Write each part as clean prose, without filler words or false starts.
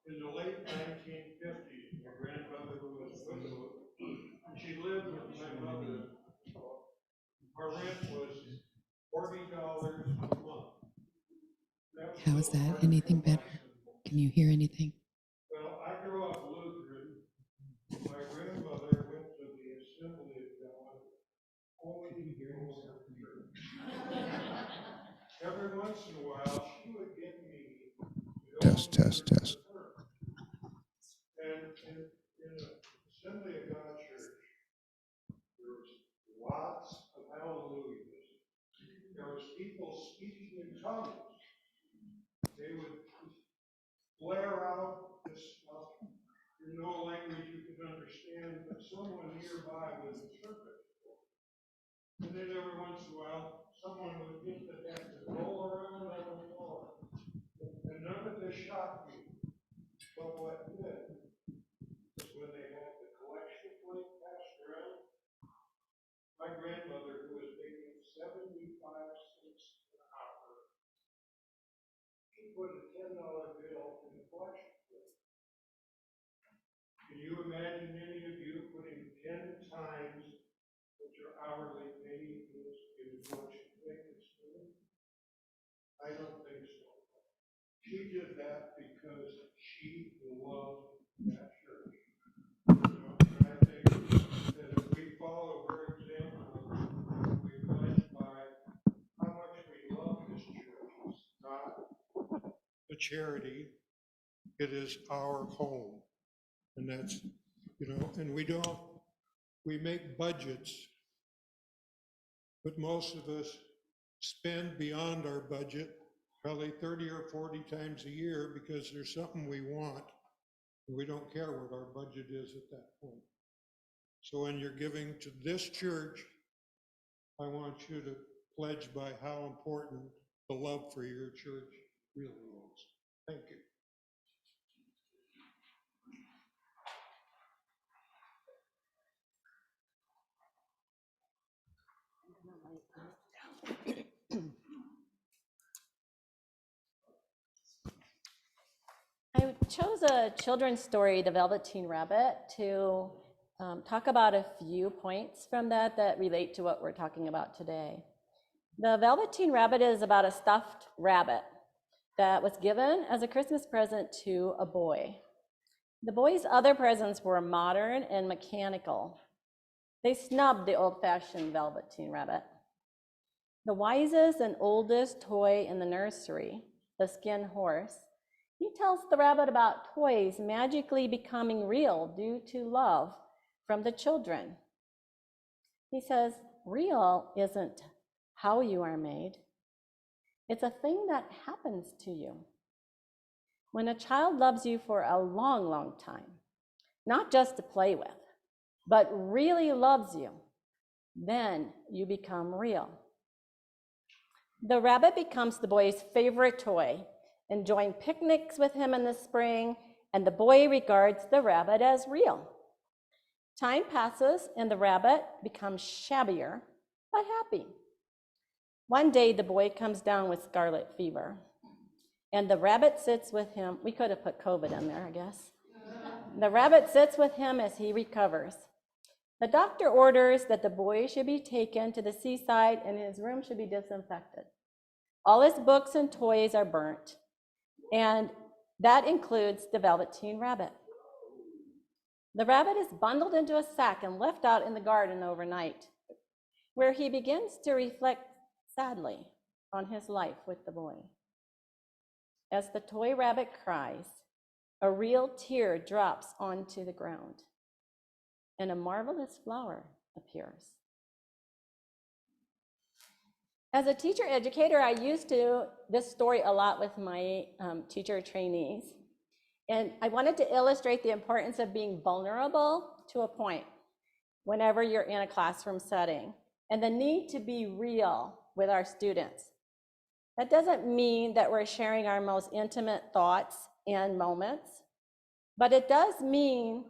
in the late 1950s. My grandmother was widowed, and she lived with my mother. Our rent was $40 a month. How is that? Anything better? Can you hear anything? Well, I grew up Lutheran. My grandmother went to the Assembly of God. Only every once in a while, she would get me to go Test. And in the Assembly of God church, there was lots of hallelujahs. There was people speaking in tongues. They would flare out this stuff in no language you could understand, but someone nearby would interpret. And then every once in a while, someone would get the deck and roll around on the floor. And none of this shocked me. But what did was when they had the collection plate passed around, my grandmother, who was making 75 cents an hour, she put a $10 bill in the collection plate. Can you imagine any of you putting 10 times what your hourly pay is in the collection plate this morning? I don't think so. She did that because she loved that church. And I think that if we follow her example, we pledge by how much we love this church. It's not a charity, it is our home. And that's, and we make budgets, but most of us spend beyond our budget probably 30 or 40 times a year because there's something we want. And we don't care what our budget is at that point. So when you're giving to this church, I want you to pledge by how important the love for your church really is. Thank you. I chose a children's story, The Velveteen Rabbit, to talk about a few points from that relate to what we're talking about today. The Velveteen Rabbit is about a stuffed rabbit that was given as a Christmas present to a boy. The boy's other presents were modern and mechanical. They snubbed the old-fashioned Velveteen Rabbit. The wisest and oldest toy in the nursery, the skin horse, he tells the rabbit about toys magically becoming real due to love from the children. He says, real isn't how you are made. It's a thing that happens to you. When a child loves you for a long, long time, not just to play with, but really loves you, then you become real. The rabbit becomes the boy's favorite toy, enjoying picnics with him in the spring, and the boy regards the rabbit as real. Time passes and the rabbit becomes shabbier, but happy. One day the boy comes down with scarlet fever, and the rabbit sits with him. We could have put COVID in there, I guess. The rabbit sits with him as he recovers. The doctor orders that the boy should be taken to the seaside and his room should be disinfected. All his books and toys are burnt, and that includes the Velveteen Rabbit. The rabbit is bundled into a sack and left out in the garden overnight, where he begins to reflect sadly on his life with the boy. As the toy rabbit cries, a real tear drops onto the ground, and a marvelous flower appears. As a teacher educator, I used to do this story a lot with my teacher trainees. And I wanted to illustrate the importance of being vulnerable to a point whenever you're in a classroom setting, and the need to be real with our students. That doesn't mean that we're sharing our most intimate thoughts and moments, but it does mean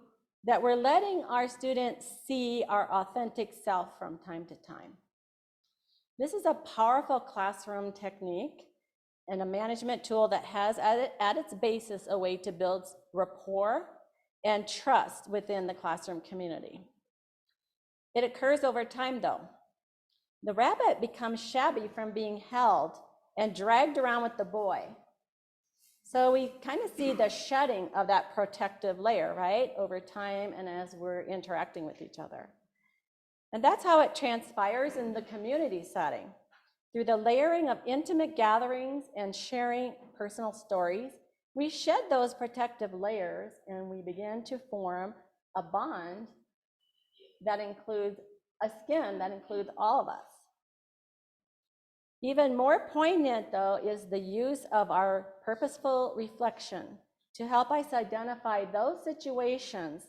that we're letting our students see our authentic self from time to time. This is a powerful classroom technique and a management tool that has at its basis a way to build rapport and trust within the classroom community. It occurs over time, though. The rabbit becomes shabby from being held and dragged around with the boy. So we kind of see the shedding of that protective layer, right, over time and as we're interacting with each other. And that's how it transpires in the community setting. Through the layering of intimate gatherings and sharing personal stories, we shed those protective layers and we begin to form a bond that includes a skin that includes all of us. Even more poignant, though, is the use of our purposeful reflection to help us identify those situations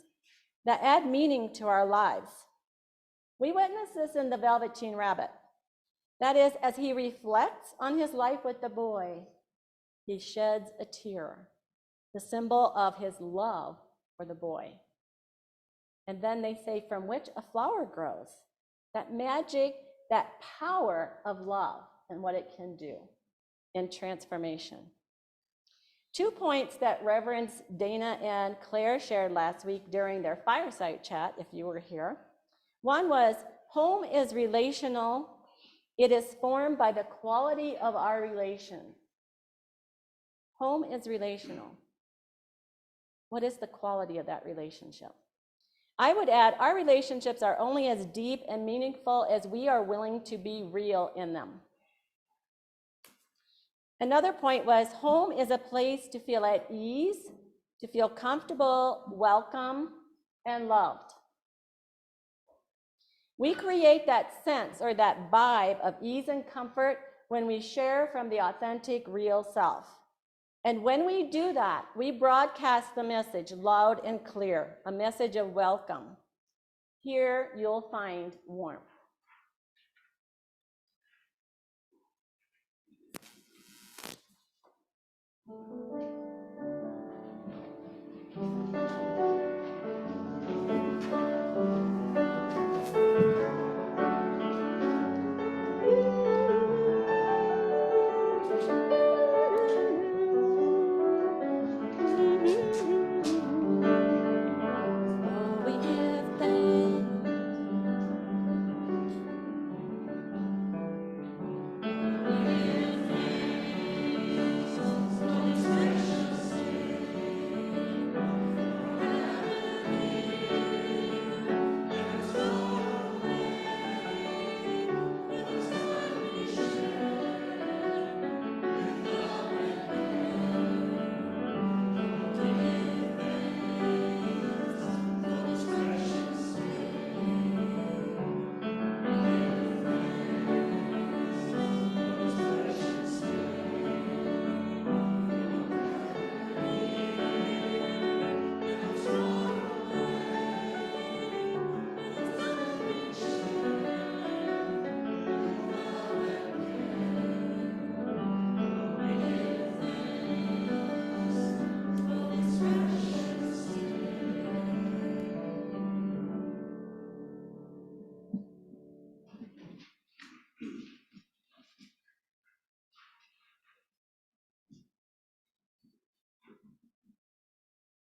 that add meaning to our lives. We witness this in the Velveteen Rabbit. That is, as he reflects on his life with the boy, he sheds a tear, the symbol of his love for the boy. And then they say, from which a flower grows. That magic, that power of love and what it can do in transformation. 2 points that Reverends Dana and Claire shared last week during their fireside chat, if you were here. One was, home is relational. It is formed by the quality of our relations. Home is relational. What is the quality of that relationship? I would add, our relationships are only as deep and meaningful as we are willing to be real in them. Another point was, home is a place to feel at ease, to feel comfortable, welcome, and loved. We create that sense or that vibe of ease and comfort when we share from the authentic, real self. And when we do that, we broadcast the message loud and clear, a message of welcome. Here you'll find warmth.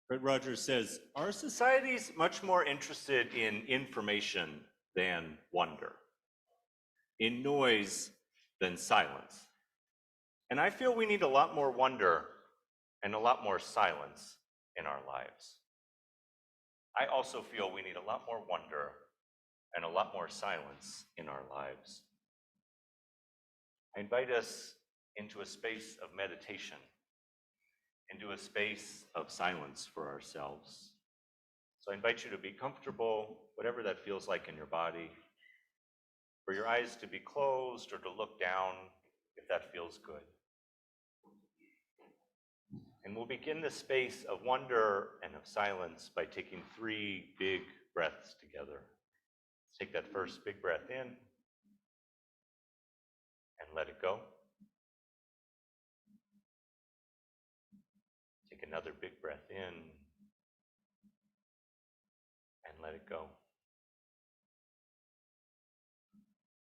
Fred Rogers says, our society's much more interested in information than wonder, in noise than silence. And I feel we need a lot more wonder and a lot more silence in our lives. I also feel we need a lot more wonder and a lot more silence in our lives. I invite us into a space of meditation, into a space of silence for ourselves. So I invite you to be comfortable, whatever that feels like in your body, for your eyes to be closed or to look down if that feels good. And we'll begin this space of wonder and of silence by taking 3 big breaths together. Let's take that first big breath in and let it go. Take another big breath in and let it go.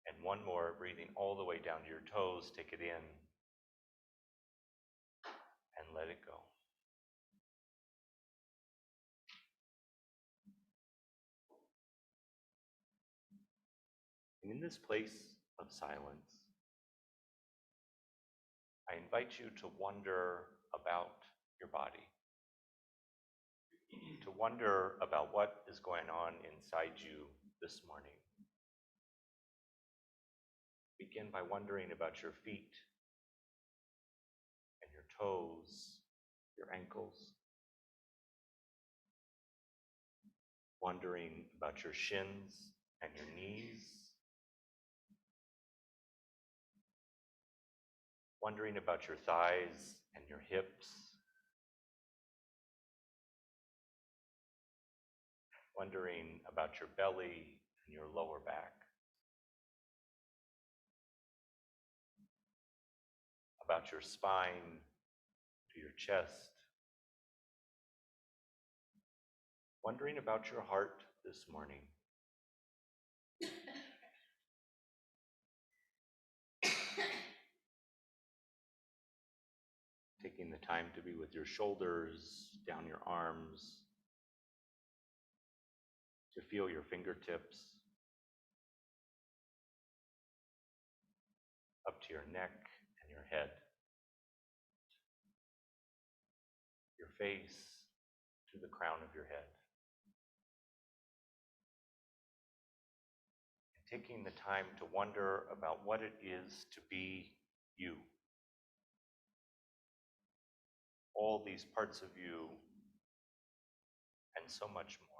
And one more, breathing all the way down to your toes, take it in and let it go. And in this place of silence, I invite you to wonder about your body, to wonder about what is going on inside you this morning. Begin by wondering about your feet and your toes, your ankles. Wondering about your shins and your knees. Wondering about your thighs and your hips. Wondering about your belly and your lower back. About your spine to your chest. Wondering about your heart this morning. Taking the time to be with your shoulders, down your arms, to feel your fingertips, up to your neck and your head, your face to the crown of your head. And taking the time to wonder about what it is to be you. All these parts of you and so much more.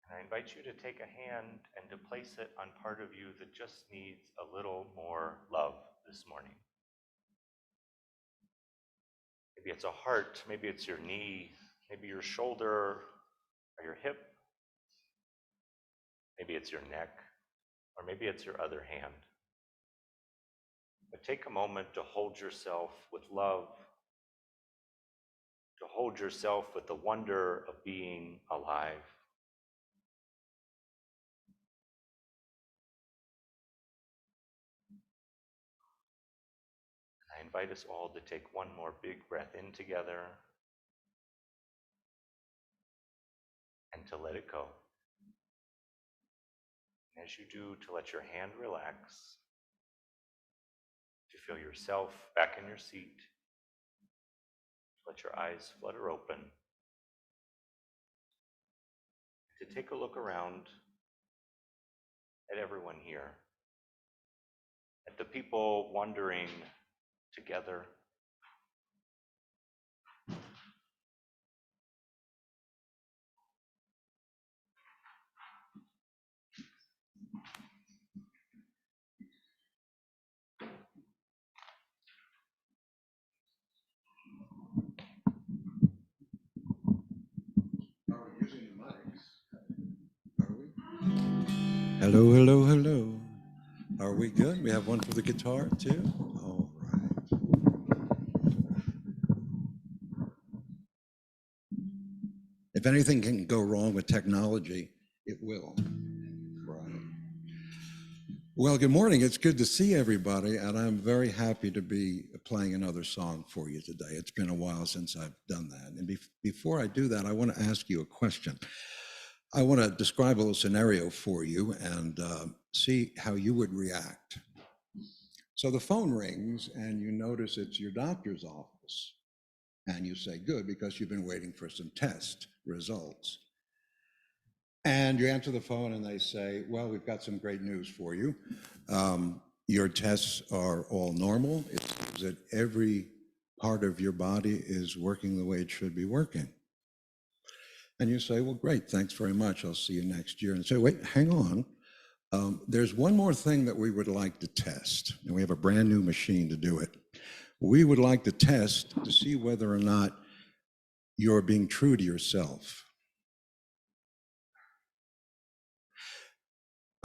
And I invite you to take a hand and to place it on part of you that just needs a little more love this morning. Maybe it's a heart, maybe it's your knee, maybe your shoulder or your hip. Maybe it's your neck, or maybe it's your other hand. But take a moment to hold yourself with love, to hold yourself with the wonder of being alive. And I invite us all to take one more big breath in together and to let it go. And as you do, to let your hand relax, to feel yourself back in your seat, to let your eyes flutter open, to take a look around at everyone here, at the people wandering together. Are we using the mics? Are we? Hello, hello, hello. Are we good? We have one for the guitar too? All right. If anything can go wrong with technology, it will. Right. Well, good morning. It's good to see everybody, and I'm very happy to be playing another song for you today. It's been a while since I've done that. And before I do that, I want to ask you a question. I want to describe a little scenario for you and see how you would react. So the phone rings and you notice it's your doctor's office. And you say, good, because you've been waiting for some test results. And you answer the phone and they say, well, we've got some great news for you. Your tests are all normal. It seems that every part of your body is working the way it should be working. And you say, well, great, thanks very much. I'll see you next year. And say, wait, hang on. There's one more thing that we would like to test. And we have a brand new machine to do it. We would like to test to see whether or not you're being true to yourself.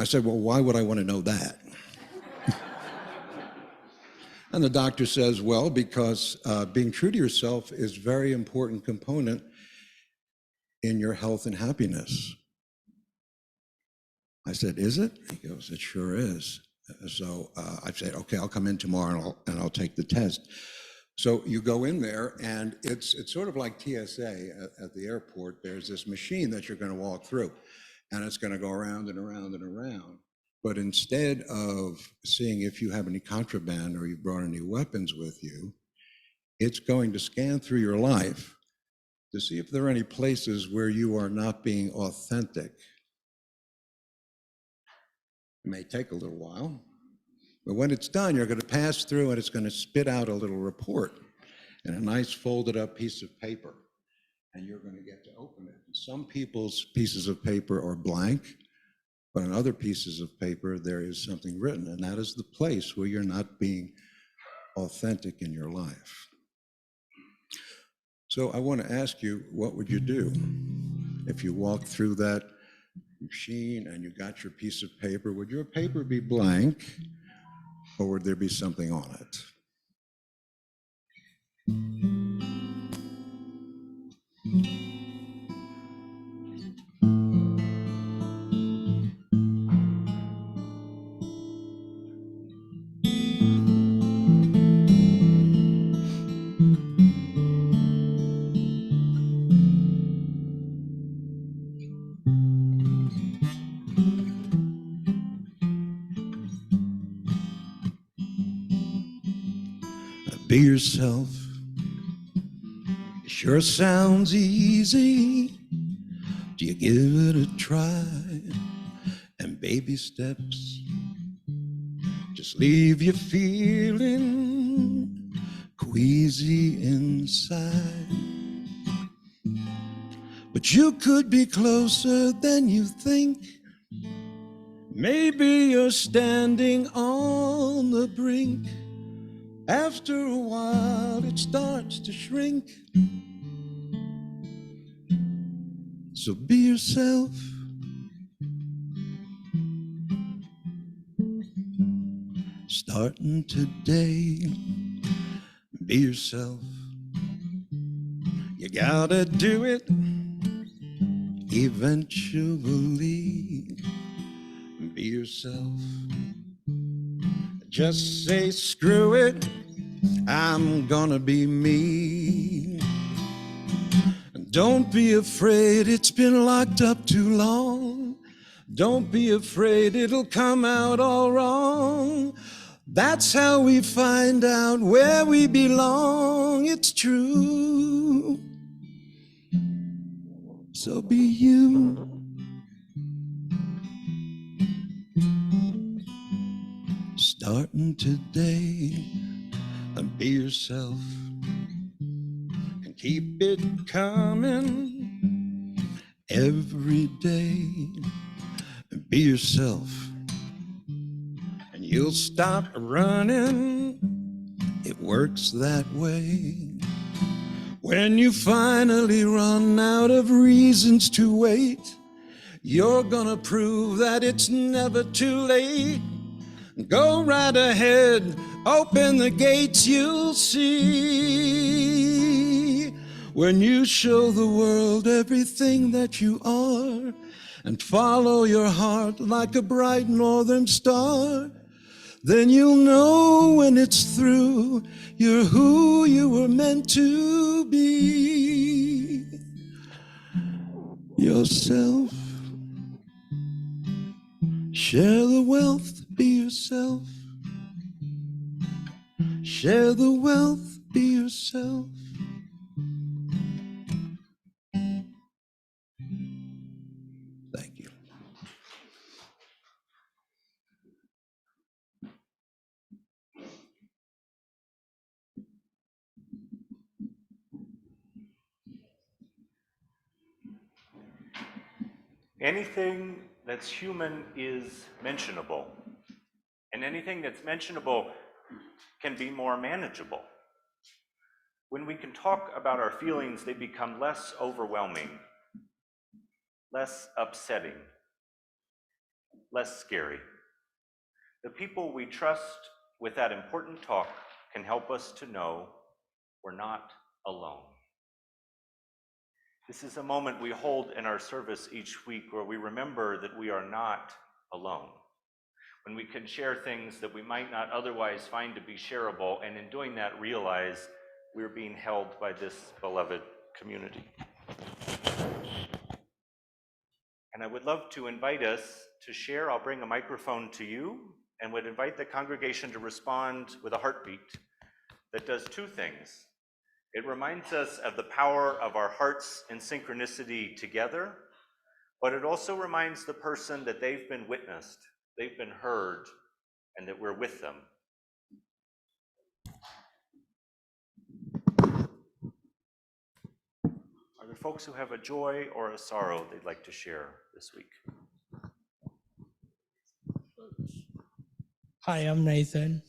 I said, well, why would I want to know that? And the doctor says, well, because being true to yourself is a very important component in your health and happiness. I said, is it? He goes, it sure is. So I said, okay, I'll come in tomorrow and I'll take the test. So you go in there, and it's sort of like TSA at the airport. There's this machine that you're going to walk through, and it's going to go around and around and around. But instead of seeing if you have any contraband or you've brought any weapons with you, it's going to scan through your life to see if there are any places where you are not being authentic. It may take a little while, but when it's done, you're going to pass through and it's going to spit out a little report in a nice folded up piece of paper. And you're going to get to open it. Some people's pieces of paper are blank, but on other pieces of paper, there is something written. And that is the place where you're not being authentic in your life. So I want to ask you, what would you do if you walked through that machine and you got your piece of paper? Would your paper be blank, or would there be something on it? Be yourself. It sure sounds easy. Do you give it a try? And baby steps just leave you feeling queasy inside. But you could be closer than you think. Maybe you're standing on the brink. After a while, it starts to shrink. So be yourself. Starting today, be yourself. You gotta do it eventually. Be yourself. Just say, screw it, I'm gonna be me. Don't be afraid, it's been locked up too long. Don't be afraid, it'll come out all wrong. That's how we find out where we belong. It's true. So be you. Starting today, and be yourself. And keep it coming every day. And be yourself. And you'll stop running. It works that way. When you finally run out of reasons to wait, you're gonna prove that it's never too late. Go right ahead, open the gates, you'll see. When you show the world everything that you are, and follow your heart like a bright northern star, then you'll know when it's through, you're who you were meant to be. Yourself. Share the wealth, be yourself. Share the wealth, be yourself. Thank you. Anything that's human is mentionable, and anything that's mentionable can be more manageable. When we can talk about our feelings, they become less overwhelming, less upsetting, less scary. The people we trust with that important talk can help us to know we're not alone. This is a moment we hold in our service each week where we remember that we are not alone. When we can share things that we might not otherwise find to be shareable, and in doing that realize we're being held by this beloved community. And I would love to invite us to share. I'll bring a microphone to you and would invite the congregation to respond with a heartbeat that does two things. It reminds us of the power of our hearts in synchronicity together, but it also reminds the person that they've been witnessed, they've been heard, and that we're with them. Are there folks who have a joy or a sorrow they'd like to share this week? Hi, I'm Nathan,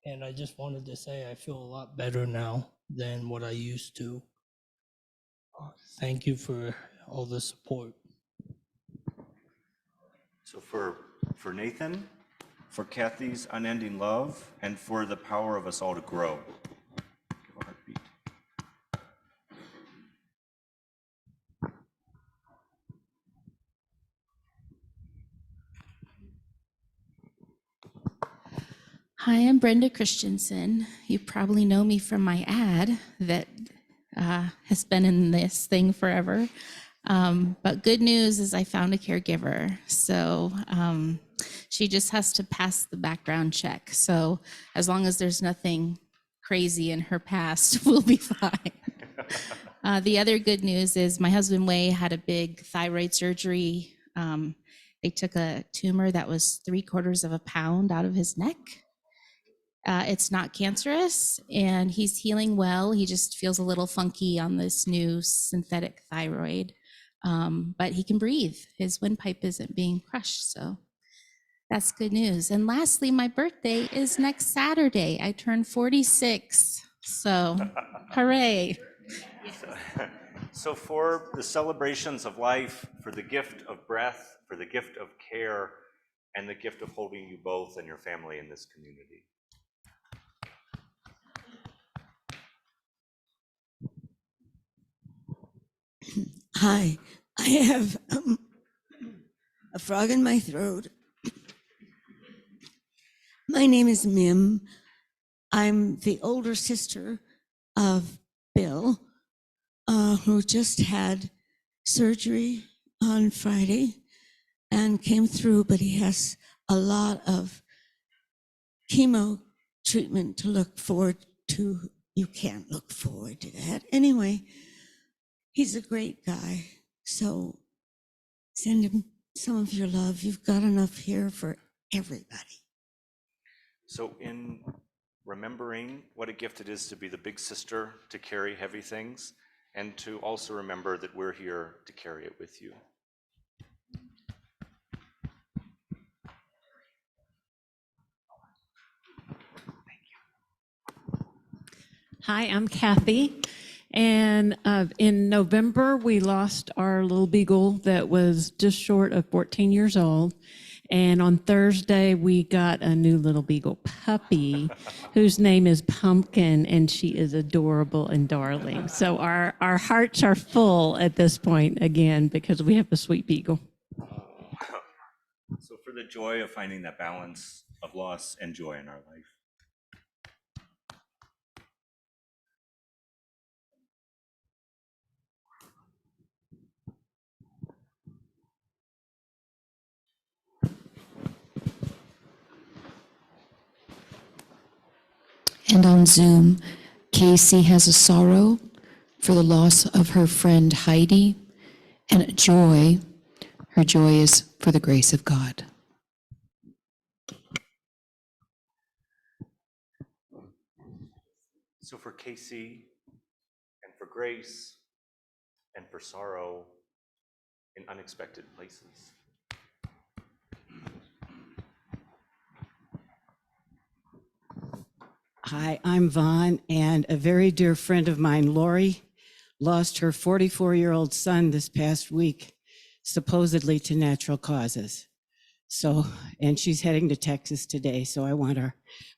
and I just wanted to say I feel a lot better now than what I used to. Thank you for all the support. So for Nathan, for Kathy's unending love, and for the power of us all to grow. Give a heartbeat. Hi, I'm Brenda Christensen. You probably know me from my ad that has been in this thing forever. But good news is I found a caregiver. So she just has to pass the background check. So as long as there's nothing crazy in her past, we'll be fine. The other good news is my husband Way had a big thyroid surgery. They took a tumor that was 3/4 of a pound out of his neck. It's not cancerous and he's healing well. He just feels a little funky on this new synthetic thyroid, but he can breathe. His windpipe isn't being crushed, so that's good news. And lastly, my birthday is next Saturday. I turn 46, so hooray. So for the celebrations of life, for the gift of breath, for the gift of care, and the gift of holding you both and your family in this community. Hi, I have a frog in my throat. My name is Mim. I'm the older sister of Bill, who just had surgery on Friday and came through, but he has a lot of chemo treatment to look forward to. You can't look forward to that. Anyway, he's a great guy, so send him some of your love. You've got enough here for everybody. So in remembering what a gift it is to be the big sister, to carry heavy things, and to also remember that we're here to carry it with you. Hi, I'm Kathy, and in November we lost our little beagle that was just short of 14 years old, and on Thursday we got a new little beagle puppy whose name is Pumpkin, and she is adorable and darling. So our hearts are full at this point again because we have a sweet beagle. So for the joy of finding that balance of loss and joy in our life. And on Zoom, Casey has a sorrow for the loss of her friend Heidi, and a joy. Her joy is for the grace of God. So for Casey, and for grace, and for sorrow in unexpected places. Hi, I'm Vaughn, and a very dear friend of mine, Lori, lost her 44-year-old son this past week, supposedly to natural causes. So, and she's heading to Texas today. So I want our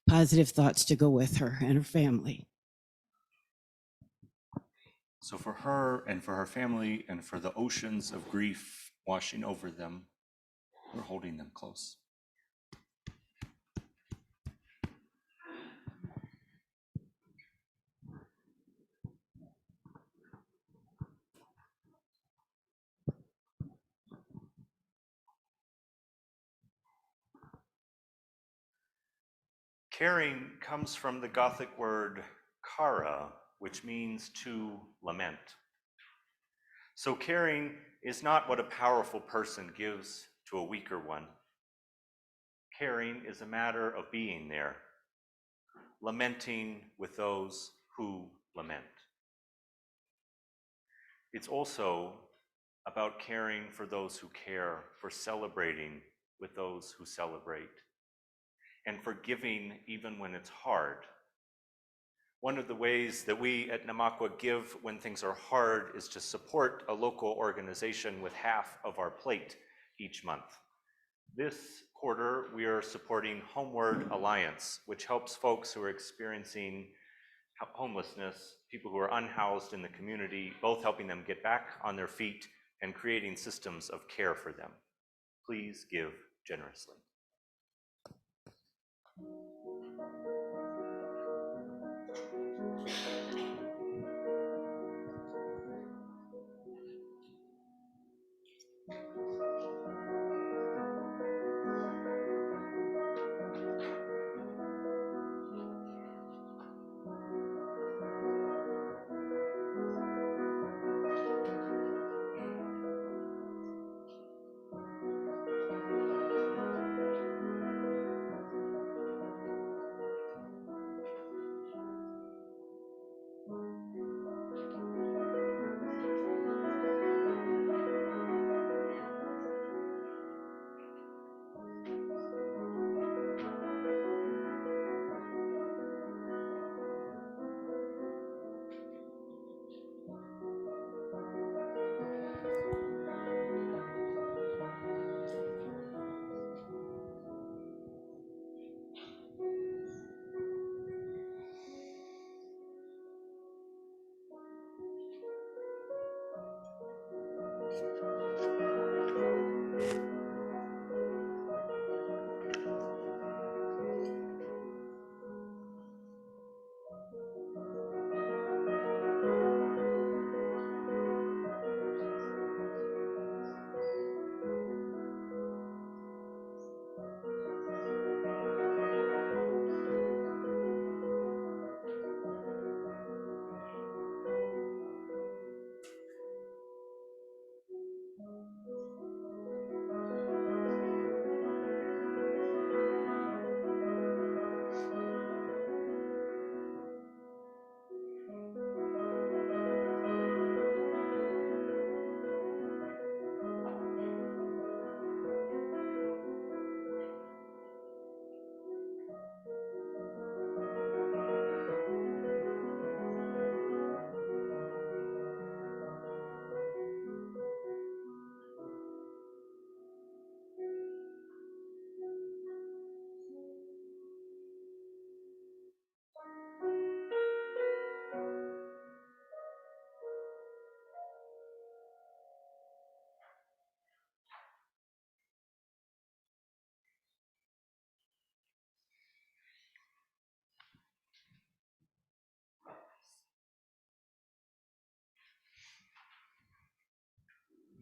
positive thoughts to go with her and her family. So for her and for her family and for the oceans of grief washing over them, we're holding them close. Caring comes from the Gothic word cara, which means to lament. So caring is not what a powerful person gives to a weaker one. Caring is a matter of being there, lamenting with those who lament. It's also about caring for those who care, for celebrating with those who celebrate, and for giving even when it's hard. One of the ways that we at Namakwa give when things are hard is to support a local organization with half of our plate each month. This quarter, we are supporting Homeward Alliance, which helps folks who are experiencing homelessness, people who are unhoused in the community, both helping them get back on their feet and creating systems of care for them. Please give generously.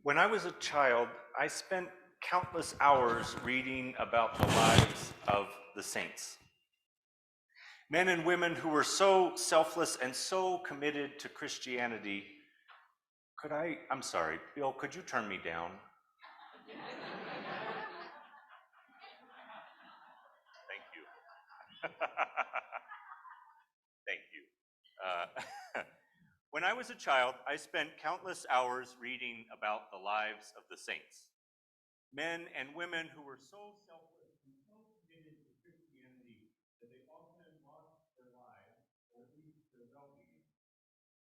When I was a child, I spent countless hours reading about the lives of the saints. Men and women who were so selfless and so committed to Christianity. I'm sorry, Bill, could you turn me down? Thank you. Thank you. When I was a child, I spent countless hours reading about the lives of the saints. Men and women who were so selfless and so committed to Christianity that they often lost their lives, or at least their well-being,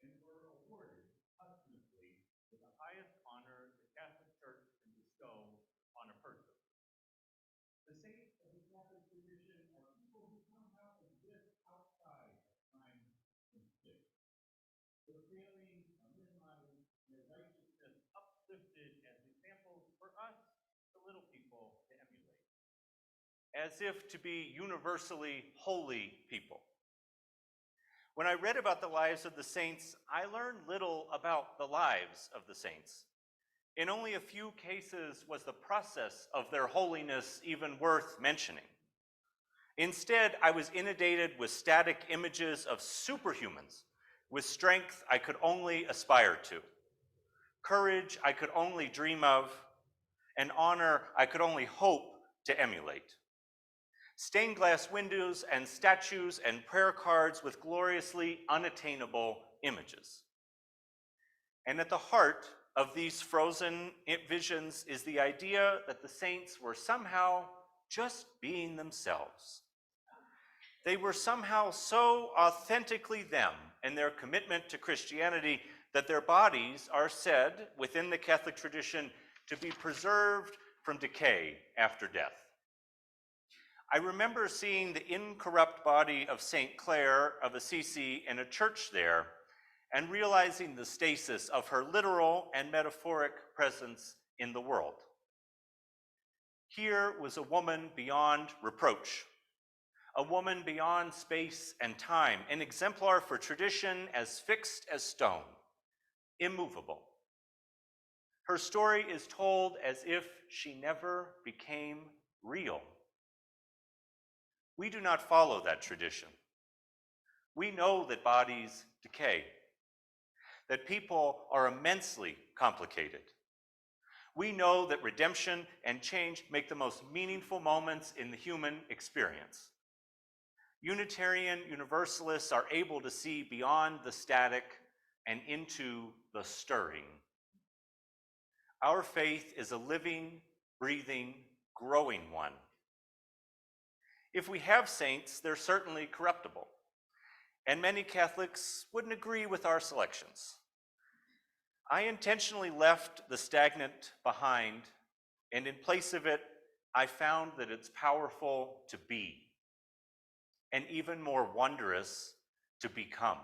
and were awarded posthumously with the highest honor the Catholic Church can bestow on a person, as if to be universally holy people. When I read about the lives of the saints, I learned little about the lives of the saints. In only a few cases was the process of their holiness even worth mentioning. Instead, I was inundated with static images of superhumans with strength I could only aspire to, courage I could only dream of, and honor I could only hope to emulate. Stained glass windows and statues and prayer cards with gloriously unattainable images. And at the heart of these frozen visions is the idea that the saints were somehow just being themselves. They were somehow so authentically them in their commitment to Christianity that their bodies are said, within the Catholic tradition, to be preserved from decay after death. I remember seeing the incorrupt body of St. Clare of Assisi in a church there and realizing the stasis of her literal and metaphoric presence in the world. Here was a woman beyond reproach, a woman beyond space and time, an exemplar for tradition as fixed as stone, immovable. Her story is told as if she never became real. We do not follow that tradition. We know that bodies decay, that people are immensely complicated. We know that redemption and change make the most meaningful moments in the human experience. Unitarian Universalists are able to see beyond the static and into the stirring. Our faith is a living, breathing, growing one. If we have saints, they're certainly corruptible, and many Catholics wouldn't agree with our selections. I intentionally left the stagnant behind, and in place of it, I found that it's powerful to be, and even more wondrous to become.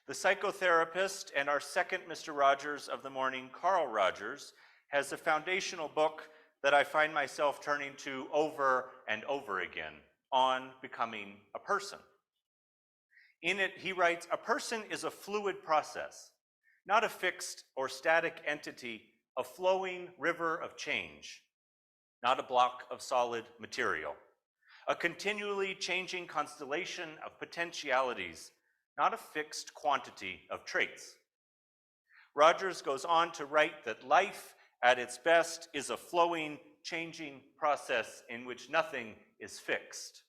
The psychotherapist and our second Mr. Rogers of the morning, Carl Rogers, has a foundational book that I find myself turning to over and over again on becoming a person. In it, he writes, "A person is a fluid process, not a fixed or static entity, a flowing river of change, not a block of solid material, a continually changing constellation of potentialities, not a fixed quantity of traits." Rogers goes on to write that life at its best is a flowing, changing process in which nothing is fixed.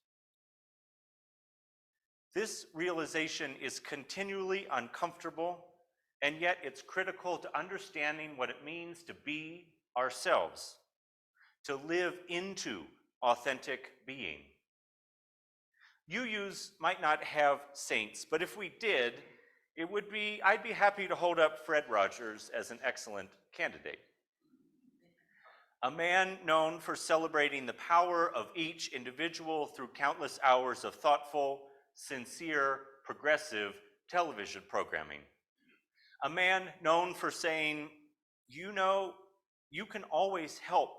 This realization is continually uncomfortable, and yet it's critical to understanding what it means to be ourselves, to live into authentic being. UUs might not have saints, but if we did, I'd be happy to hold up Fred Rogers as an excellent candidate. A man known for celebrating the power of each individual through countless hours of thoughtful, sincere, progressive television programming. A man known for saying, you can always help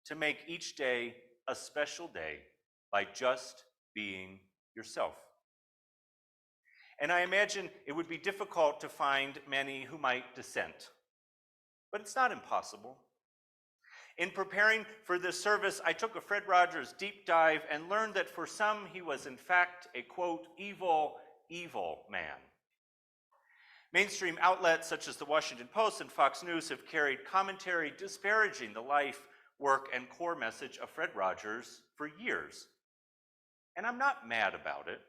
to make each day a special day by just being yourself. And I imagine it would be difficult to find many who might dissent, but it's not impossible. In preparing for this service, I took a Fred Rogers deep dive and learned that for some, he was in fact a, quote, evil, evil man. Mainstream outlets such as the Washington Post and Fox News have carried commentary disparaging the life, work, and core message of Fred Rogers for years. And I'm not mad about it.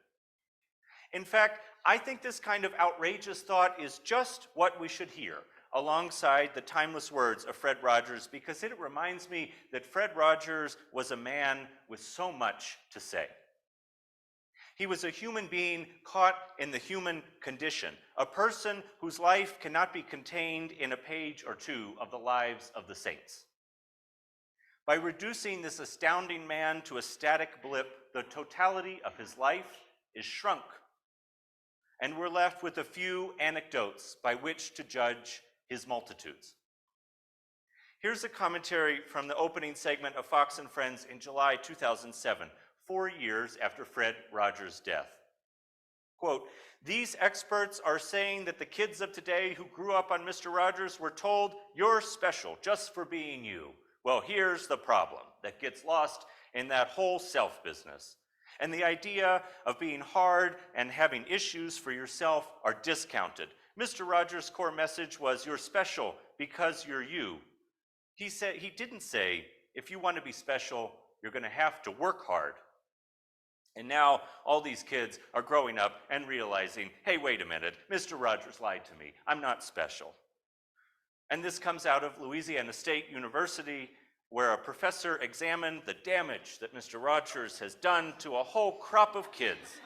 In fact, I think this kind of outrageous thought is just what we should hear, alongside the timeless words of Fred Rogers, because it reminds me that Fred Rogers was a man with so much to say. He was a human being caught in the human condition, a person whose life cannot be contained in a page or two of the lives of the saints. By reducing this astounding man to a static blip, the totality of his life is shrunk, and we're left with a few anecdotes by which to judge his multitudes. Here's a commentary from the opening segment of Fox and Friends in July 2007, 4 years after Fred Rogers' death. Quote, "These experts are saying that the kids of today who grew up on Mr. Rogers were told, you're special just for being you. Well, here's the problem that gets lost in that whole self business. And the idea of being hard and having issues for yourself are discounted. Mr. Rogers' core message was, you're special because you're you. He didn't say, if you want to be special, you're going to have to work hard. And now all these kids are growing up and realizing, hey, wait a minute, Mr. Rogers lied to me. I'm not special." And this comes out of Louisiana State University, where a professor examined the damage that Mr. Rogers has done to a whole crop of kids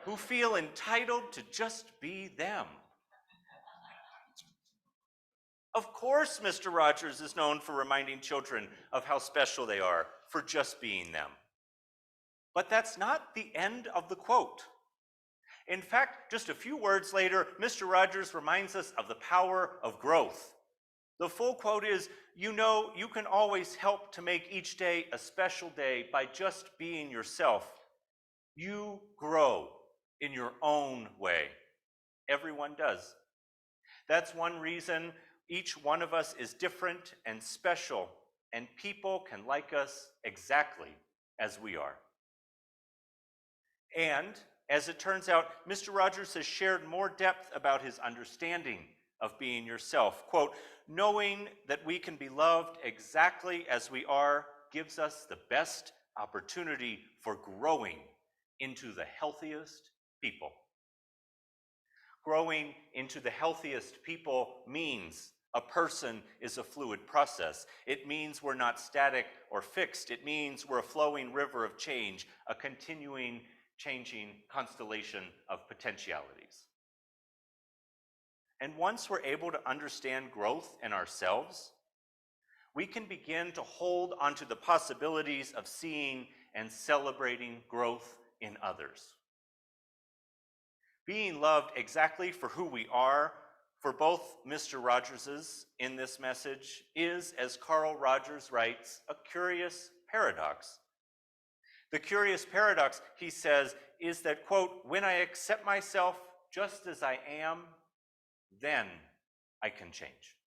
who feel entitled to just be them. Of course, Mr. Rogers is known for reminding children of how special they are for just being them. But that's not the end of the quote. In fact, just a few words later, Mr. Rogers reminds us of the power of growth. The full quote is, you know, you can always help to make each day a special day by just being yourself. You grow in your own way. Everyone does. That's one reason each one of us is different and special, and people can like us exactly as we are. And, as it turns out, Mr. Rogers has shared more depth about his understanding of being yourself. Quote, "Knowing that we can be loved exactly as we are gives us the best opportunity for growing into the healthiest people." Growing into the healthiest people means a person is a fluid process. It means we're not static or fixed. It means we're a flowing river of change, a continuing, changing constellation of potentialities. And once we're able to understand growth in ourselves, we can begin to hold onto the possibilities of seeing and celebrating growth in others. Being loved exactly for who we are, for both Mr. Rogerses in this message, is, as Carl Rogers writes, a curious paradox. The curious paradox, he says, is that, quote, "When I accept myself just as I am, then I can change.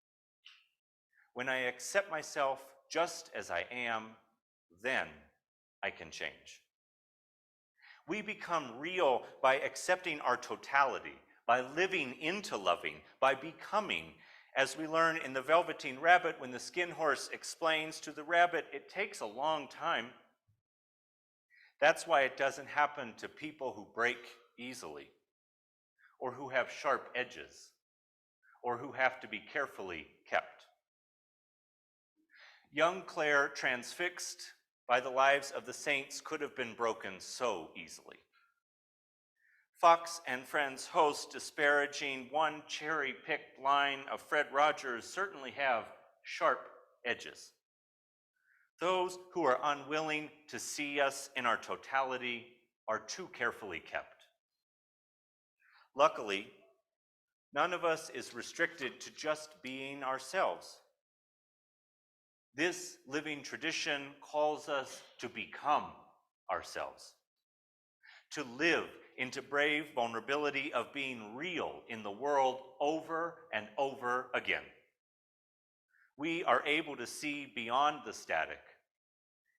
When I accept myself just as I am, then I can change." We become real by accepting our totality, by living into loving, by becoming, as we learn in The Velveteen Rabbit when the skin horse explains to the rabbit, it takes a long time. That's why it doesn't happen to people who break easily, or who have sharp edges, or who have to be carefully kept. Young Clare, transfixed by the lives of the saints, could have been broken so easily. Fox and Friends hosts disparaging one cherry-picked line of Fred Rogers certainly have sharp edges. Those who are unwilling to see us in our totality are too carefully kept. Luckily, none of us is restricted to just being ourselves. This living tradition calls us to become ourselves, to live into brave vulnerability of being real in the world over and over again. We are able to see beyond the static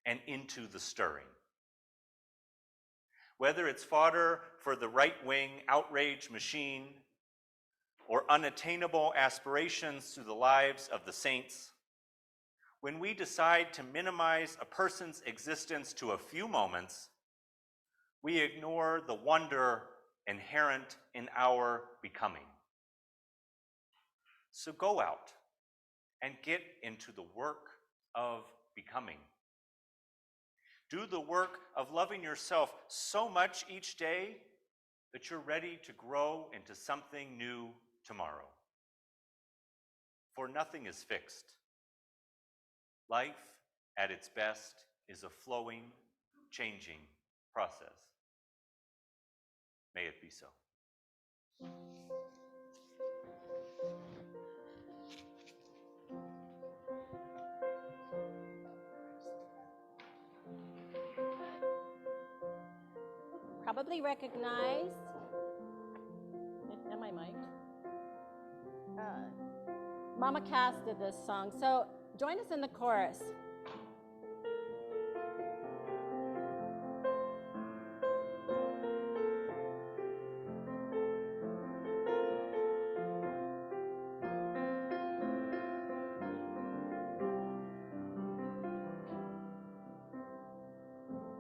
and into the stirring. Whether it's fodder for the right-wing outrage machine or unattainable aspirations through the lives of the saints, when we decide to minimize a person's existence to a few moments, we ignore the wonder inherent in our becoming. So go out and get into the work of becoming. Do the work of loving yourself so much each day that you're ready to grow into something new tomorrow. For nothing is fixed. Life, at its best, is a flowing, changing process. May it be so. probably recognize, am I mic'd? Mama Cass did this song, so join us in the chorus.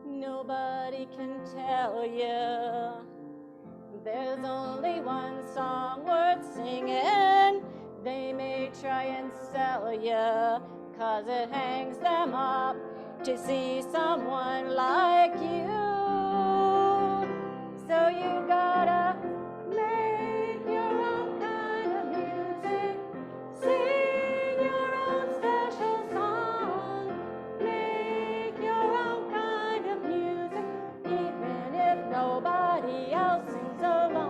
Nobody can tell you there's only one song worth singing. They may try and sell you, 'cause it hangs them up to see someone like you. So you gotta make your own kind of music, sing your own special song, make your own kind of music, even if nobody else sings along.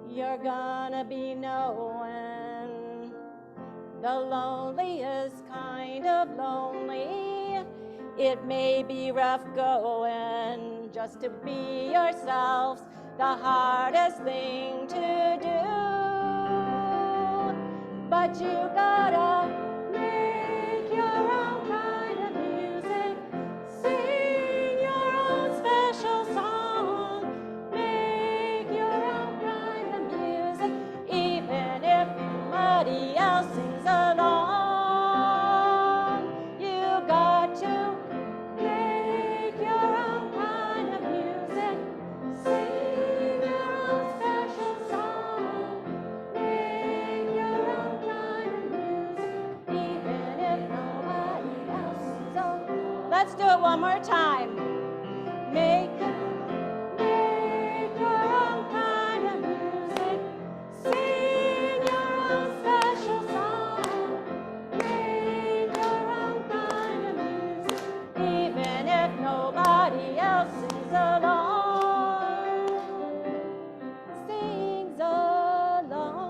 You're gonna be knowing the loneliest kind of lonely. It may be rough going just to be yourselves, the hardest thing to do. But you gotta make your own kind of music, sing your own special song, make your own kind of music, even if nobody else sings along. You got to make your own kind of music, sing your own special song, make your own kind of music, even if nobody else sings along. Let's do it one more time. Make your own kind of music, sing your own special song, make your own kind of music, even if nobody else sings along. Sings along.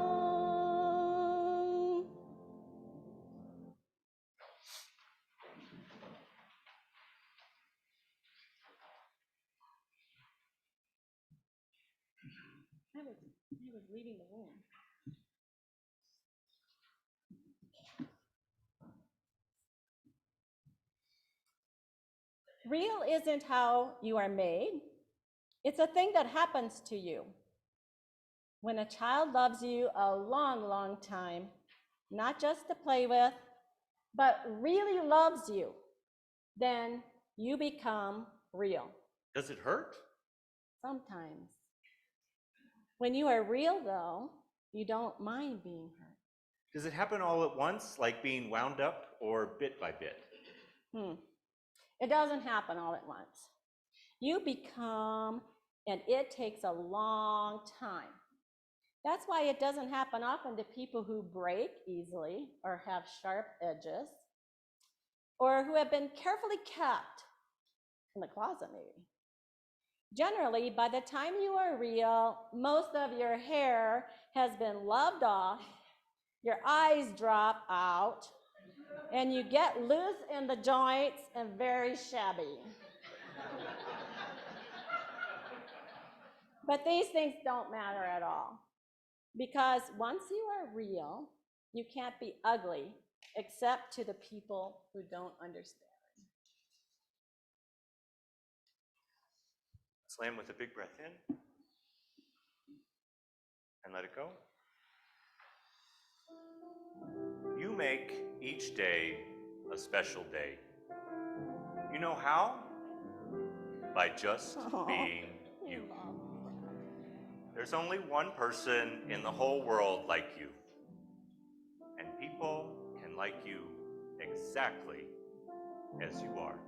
I was leaving the room. Real isn't how you are made. It's a thing that happens to you. When a child loves you a long, long time, not just to play with, but really loves you, then you become real. Does it hurt? Sometimes. When you are real, though, you don't mind being hurt. Does it happen all at once, like being wound up, or bit by bit? It doesn't happen all at once. You become, and it takes a long time. That's why it doesn't happen often to people who break easily or have sharp edges, or who have been carefully kept in the closet, maybe. Generally, by the time you are real, most of your hair has been loved off, your eyes drop out, and you get loose in the joints and very shabby. But these things don't matter at all, because once you are real, you can't be ugly except to the people who don't understand. Let's land with a big breath in and let it go. You make each day a special day. You know how? By just being you. There's only one person in the whole world like you, and people can like you exactly as you are.